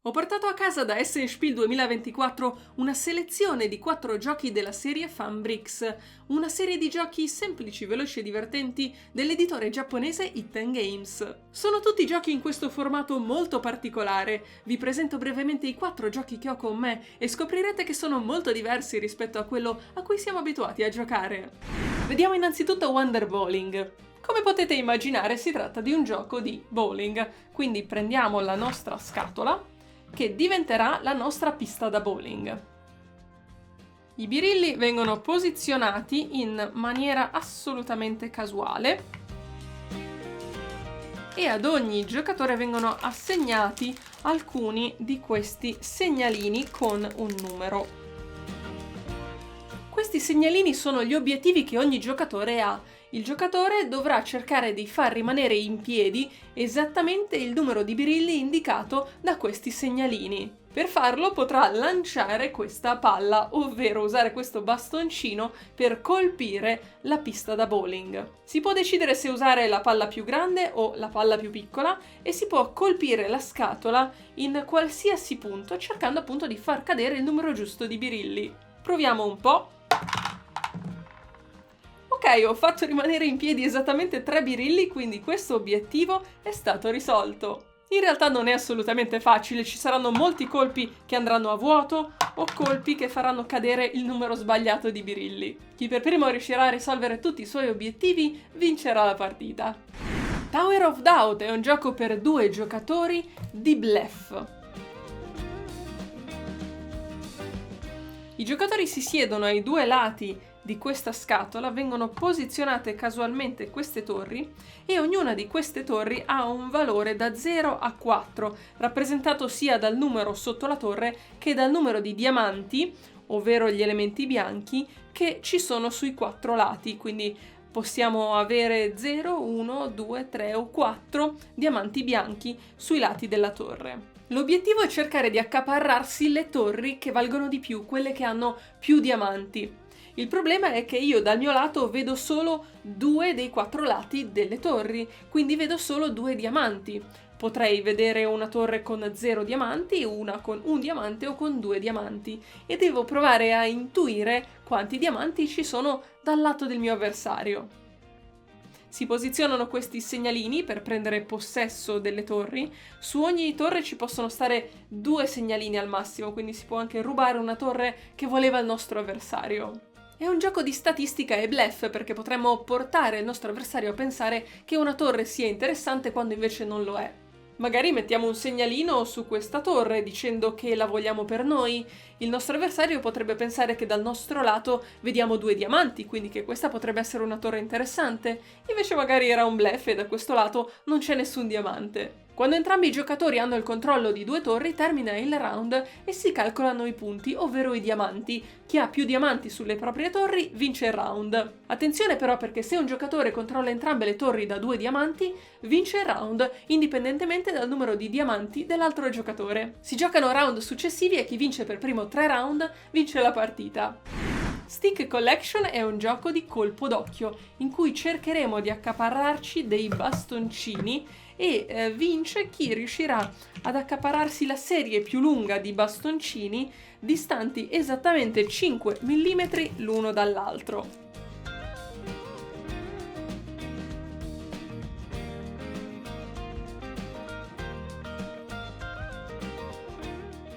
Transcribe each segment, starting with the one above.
Ho portato a casa da Essenspiel 2024 una selezione di 4 giochi della serie Funbricks, una serie di giochi semplici, veloci e divertenti dell'editore giapponese Itten Games. Sono tutti giochi in questo formato molto particolare. Vi presento brevemente i 4 giochi che ho con me e scoprirete che sono molto diversi rispetto a quello a cui siamo abituati a giocare. Vediamo innanzitutto Wonder Bowling. Come potete immaginare, si tratta di un gioco di bowling, quindi prendiamo la nostra scatola che diventerà la nostra pista da bowling. I birilli vengono posizionati in maniera assolutamente casuale e ad ogni giocatore vengono assegnati alcuni di questi segnalini con un numero. Questi segnalini sono gli obiettivi che ogni giocatore ha. Il giocatore dovrà cercare di far rimanere in piedi esattamente il numero di birilli indicato da questi segnalini. Per farlo potrà lanciare questa palla, ovvero usare questo bastoncino per colpire la pista da bowling. Si può decidere se usare la palla più grande o la palla più piccola e si può colpire la scatola in qualsiasi punto, cercando appunto di far cadere il numero giusto di birilli. Proviamo un po'. Ok, ho fatto rimanere in piedi esattamente 3 birilli, quindi questo obiettivo è stato risolto. In realtà non è assolutamente facile, ci saranno molti colpi che andranno a vuoto o colpi che faranno cadere il numero sbagliato di birilli. Chi per primo riuscirà a risolvere tutti i suoi obiettivi vincerà la partita. Tower of Doubt è un gioco per 2 giocatori di bluff. I giocatori si siedono ai 2 lati di questa scatola, vengono posizionate casualmente queste torri e ognuna di queste torri ha un valore da 0 a 4, rappresentato sia dal numero sotto la torre che dal numero di diamanti, ovvero gli elementi bianchi, che ci sono sui 4 lati, quindi possiamo avere 0, 1, 2, 3 o 4 diamanti bianchi sui lati della torre. L'obiettivo è cercare di accaparrarsi le torri che valgono di più, quelle che hanno più diamanti. Il problema è che io dal mio lato vedo solo 2 dei 4 lati delle torri, quindi vedo solo 2 diamanti. Potrei vedere una torre con 0 diamanti, una con 1 diamante o con 2 diamanti e devo provare a intuire quanti diamanti ci sono dal lato del mio avversario. Si posizionano questi segnalini per prendere possesso delle torri. Su ogni torre ci possono stare 2 segnalini al massimo, quindi si può anche rubare una torre che voleva il nostro avversario. È un gioco di statistica e bluff perché potremmo portare il nostro avversario a pensare che una torre sia interessante quando invece non lo è. Magari mettiamo un segnalino su questa torre dicendo che la vogliamo per noi. Il nostro avversario potrebbe pensare che dal nostro lato vediamo 2 diamanti, quindi che questa potrebbe essere una torre interessante. Invece magari era un bluff e da questo lato non c'è nessun diamante. Quando entrambi i giocatori hanno il controllo di 2 torri, termina il round e si calcolano i punti, ovvero i diamanti. Chi ha più diamanti sulle proprie torri vince il round. Attenzione però, perché se un giocatore controlla entrambe le torri da 2 diamanti, vince il round, indipendentemente dal numero di diamanti dell'altro giocatore. Si giocano round successivi e chi vince per primo 3 round vince la partita. Stick Collection è un gioco di colpo d'occhio, in cui cercheremo di accaparrarci dei bastoncini e vince chi riuscirà ad accaparrarsi la serie più lunga di bastoncini distanti esattamente 5 mm l'uno dall'altro.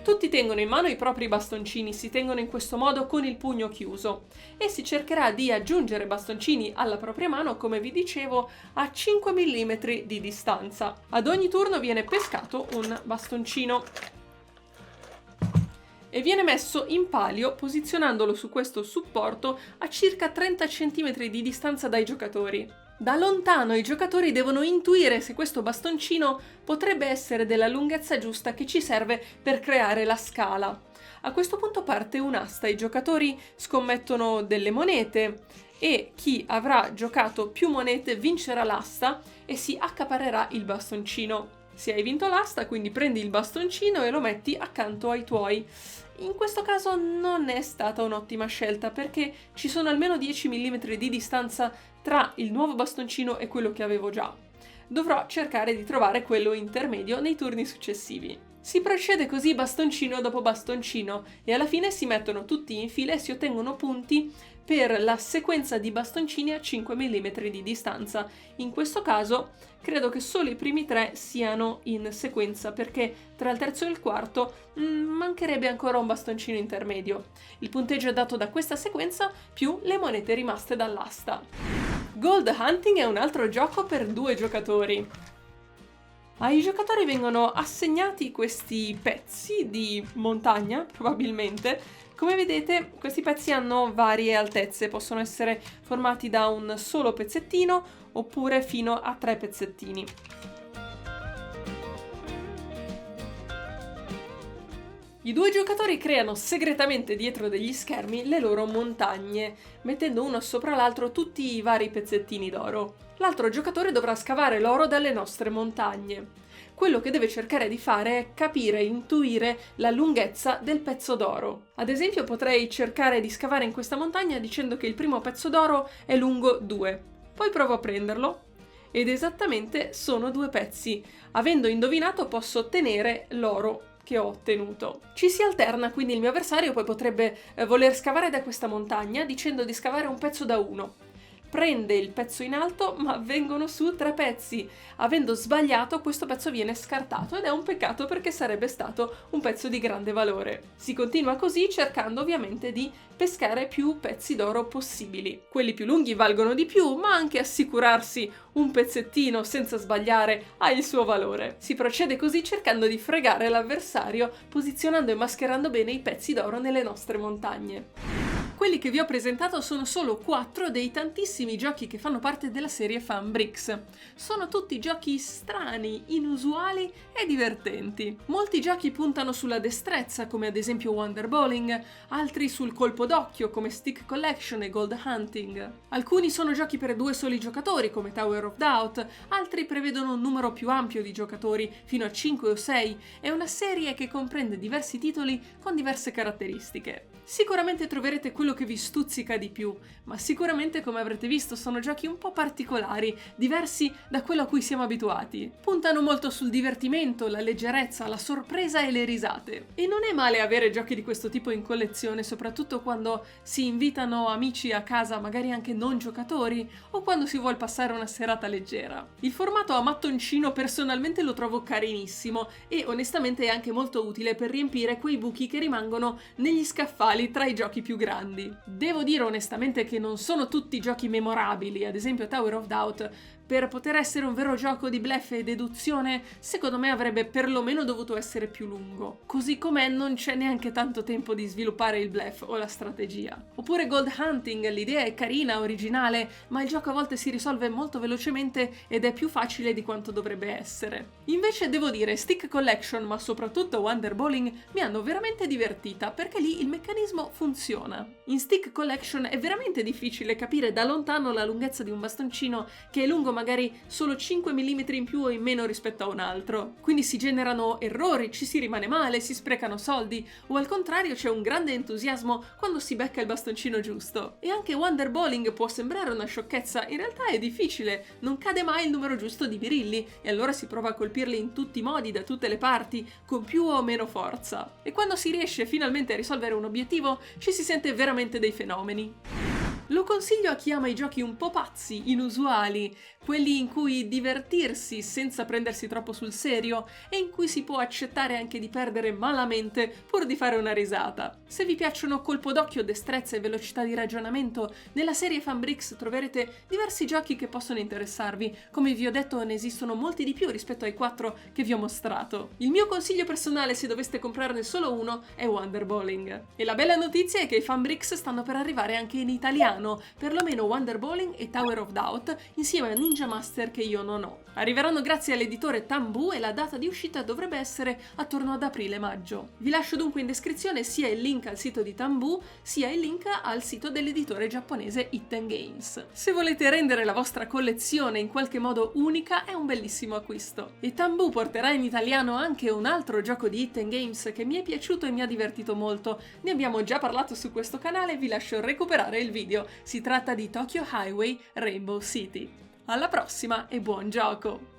Tutti tengono in mano i propri bastoncini, si tengono in questo modo con il pugno chiuso e si cercherà di aggiungere bastoncini alla propria mano, come vi dicevo, a 5 mm di distanza. Ad ogni turno viene pescato un bastoncino e viene messo in palio posizionandolo su questo supporto a circa 30 cm di distanza dai giocatori. Da lontano i giocatori devono intuire se questo bastoncino potrebbe essere della lunghezza giusta che ci serve per creare la scala. A questo punto parte un'asta, i giocatori scommettono delle monete e chi avrà giocato più monete vincerà l'asta e si accaparrerà il bastoncino. Se hai vinto l'asta, quindi prendi il bastoncino e lo metti accanto ai tuoi. In questo caso non è stata un'ottima scelta perché ci sono almeno 10 mm di distanza tra il nuovo bastoncino e quello che avevo già. Dovrò cercare di trovare quello intermedio nei turni successivi. Si procede così bastoncino dopo bastoncino e alla fine si mettono tutti in fila e si ottengono punti per la sequenza di bastoncini a 5 mm di distanza. In questo caso credo che solo i primi 3 siano in sequenza, perché tra il terzo e il quarto mancherebbe ancora un bastoncino intermedio. Il punteggio è dato da questa sequenza più le monete rimaste dall'asta. Gold Hunting è un altro gioco per 2 giocatori. Ai giocatori vengono assegnati questi pezzi di montagna, probabilmente. Come vedete, questi pezzi hanno varie altezze, possono essere formati da un solo pezzettino oppure fino a 3 pezzettini. I 2 giocatori creano segretamente dietro degli schermi le loro montagne, mettendo uno sopra l'altro tutti i vari pezzettini d'oro. L'altro giocatore dovrà scavare l'oro dalle nostre montagne. Quello che deve cercare di fare è capire e intuire la lunghezza del pezzo d'oro. Ad esempio, potrei cercare di scavare in questa montagna dicendo che il primo pezzo d'oro è lungo 2. Poi provo a prenderlo ed esattamente sono 2 pezzi. Avendo indovinato posso ottenere l'oro che ho ottenuto. Ci si alterna, quindi il mio avversario poi potrebbe voler scavare da questa montagna dicendo di scavare un pezzo da 1. Prende il pezzo in alto, ma vengono su 3 pezzi. Avendo sbagliato, questo pezzo viene scartato ed è un peccato perché sarebbe stato un pezzo di grande valore. Si continua così cercando ovviamente di pescare più pezzi d'oro possibili. Quelli più lunghi valgono di più, ma anche assicurarsi un pezzettino senza sbagliare ha il suo valore. Si procede così cercando di fregare l'avversario, posizionando e mascherando bene i pezzi d'oro nelle nostre montagne. Quelli che vi ho presentato sono solo 4 dei tantissimi giochi che fanno parte della serie Fanbricks. Sono tutti giochi strani, inusuali e divertenti. Molti giochi puntano sulla destrezza, come ad esempio Wonder Bowling, altri sul colpo d'occhio, come Stick Collection e Gold Hunting. Alcuni sono giochi per 2 soli giocatori, come Tower of Doubt, altri prevedono un numero più ampio di giocatori, fino a 5 o 6, e una serie che comprende diversi titoli con diverse caratteristiche. Sicuramente troverete quello che vi stuzzica di più, ma sicuramente, come avrete visto, sono giochi un po' particolari, diversi da quello a cui siamo abituati. Puntano molto sul divertimento, la leggerezza, la sorpresa e le risate. E non è male avere giochi di questo tipo in collezione, soprattutto quando si invitano amici a casa, magari anche non giocatori, o quando si vuol passare una serata leggera. Il formato a mattoncino personalmente lo trovo carinissimo e onestamente è anche molto utile per riempire quei buchi che rimangono negli scaffali tra i giochi più grandi. Devo dire onestamente che non sono tutti giochi memorabili, ad esempio Tower of Doubt, per poter essere un vero gioco di bluff e deduzione, secondo me avrebbe perlomeno dovuto essere più lungo. Così com'è non c'è neanche tanto tempo di sviluppare il bluff o la strategia. Oppure Gold Hunting, l'idea è carina, originale, ma il gioco a volte si risolve molto velocemente ed è più facile di quanto dovrebbe essere. Invece devo dire, Stick Collection, ma soprattutto Wonder Bowling, mi hanno veramente divertita, perché lì il meccanismo funziona. In Stick Collection è veramente difficile capire da lontano la lunghezza di un bastoncino che è lungo magari solo 5 mm in più o in meno rispetto a un altro. Quindi si generano errori, ci si rimane male, si sprecano soldi, o al contrario c'è un grande entusiasmo quando si becca il bastoncino giusto. E anche Wonder Bowling può sembrare una sciocchezza, in realtà è difficile, non cade mai il numero giusto di birilli, e allora si prova a colpirli in tutti i modi, da tutte le parti, con più o meno forza. E quando si riesce finalmente a risolvere un obiettivo, ci si sente veramente dei fenomeni. Lo consiglio a chi ama i giochi un po' pazzi, inusuali, quelli in cui divertirsi senza prendersi troppo sul serio e in cui si può accettare anche di perdere malamente pur di fare una risata. Se vi piacciono colpo d'occhio, destrezza e velocità di ragionamento, nella serie Fanbricks troverete diversi giochi che possono interessarvi. Come vi ho detto, ne esistono molti di più rispetto ai 4 che vi ho mostrato. Il mio consiglio personale, se doveste comprarne solo uno, è Wonder Bowling. E la bella notizia è che i Fanbricks stanno per arrivare anche in italiano, perlomeno Wonder Bowling e Tower of Doubt, insieme a Ninja Master che io non ho. Arriveranno grazie all'editore Tambu e la data di uscita dovrebbe essere attorno ad aprile-maggio. Vi lascio dunque in descrizione sia il link al sito di Tambu, sia il link al sito dell'editore giapponese Itten Games. Se volete rendere la vostra collezione in qualche modo unica, è un bellissimo acquisto. E Tambu porterà in italiano anche un altro gioco di Itten Games che mi è piaciuto e mi ha divertito molto. Ne abbiamo già parlato su questo canale, vi lascio recuperare il video. Si tratta di Tokyo Highway Rainbow City. Alla prossima e buon gioco!